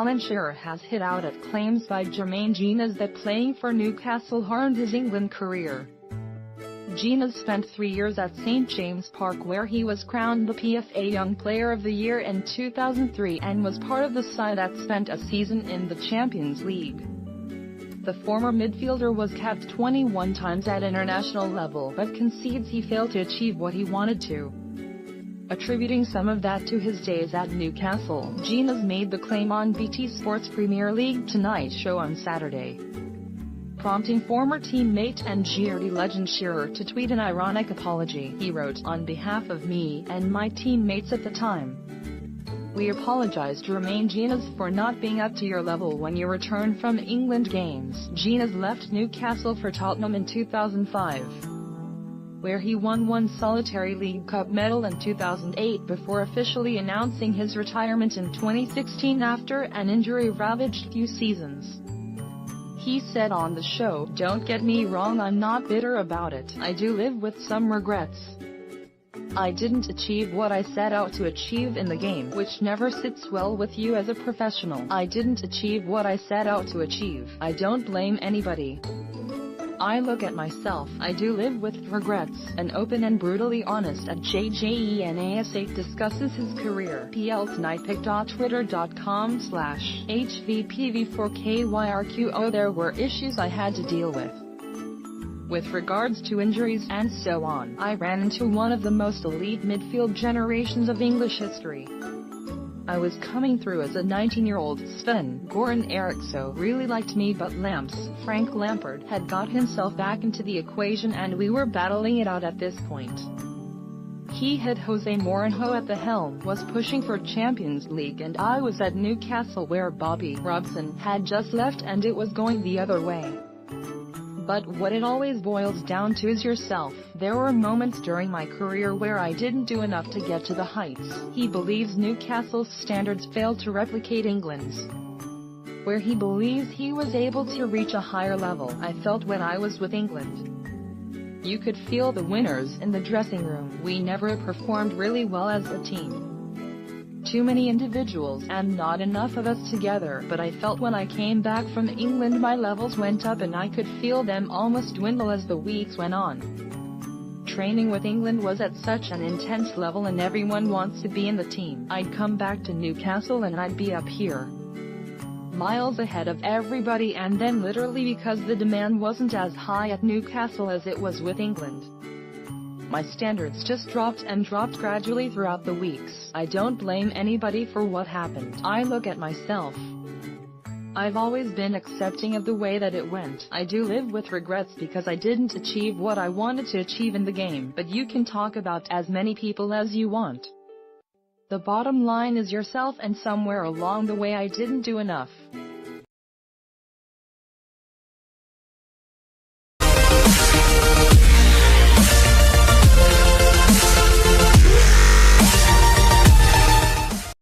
Alan Shearer has hit out at claims by Jermaine Jenas that playing for Newcastle harmed his England career. Jenas spent 3 years at St James Park where he was crowned the PFA Young Player of the Year in 2003 and was part of the side that spent a season in the Champions League. The former midfielder was capped 21 times at international level but concedes he failed to achieve what he wanted to. Attributing some of that to his days at Newcastle, Jenas made the claim on BT Sport's Premier League Tonight show on Saturday, prompting former teammate and Geordie legend Shearer to tweet an ironic apology. He wrote, "On behalf of me and my teammates at the time, we apologize to Jermaine Jenas for not being up to your level when you returned from England games." Jenas left Newcastle for Tottenham in 2005, where he won one solitary League Cup medal in 2008 before officially announcing his retirement in 2016 after an injury-ravaged few seasons. He said on the show, "Don't get me wrong, I'm not bitter about it. I do live with some regrets. I didn't achieve what I set out to achieve in the game, which never sits well with you as a professional. I didn't achieve what I set out to achieve. I don't blame anybody. I look at myself. I do live with regrets." An open and brutally honest at JJENAS8 discusses his career. PL Tonightpick.twitter.com/HVPV4KYRQO There were issues I had to deal with regards to injuries and so on. I ran into one of the most elite midfield generations of English history. I was coming through as a 19-year-old. Sven-Goran Eriksson really liked me, but Frank Lampard had got himself back into the equation and we were battling it out at this point. He had Jose Mourinho at the helm, was pushing for Champions League, and I was at Newcastle where Bobby Robson had just left and it was going the other way. But what it always boils down to is yourself. There were moments during my career where I didn't do enough to get to the heights. He believes Newcastle's standards failed to replicate England's, where he believes he was able to reach a higher level. I felt when I was with England, you could feel the winners in the dressing room. We never performed really well as a team. Too many individuals and not enough of us together, but I felt when I came back from England my levels went up and I could feel them almost dwindle as the weeks went on. Training with England was at such an intense level and everyone wants to be in the team. I'd come back to Newcastle and I'd be up here, miles ahead of everybody, and then literally because the demand wasn't as high at Newcastle as it was with England, my standards just dropped and dropped gradually throughout the weeks. I don't blame anybody for what happened. I look at myself. I've always been accepting of the way that it went. I do live with regrets because I didn't achieve what I wanted to achieve in the game, but you can talk about as many people as you want. The bottom line is yourself, and somewhere along the way I didn't do enough.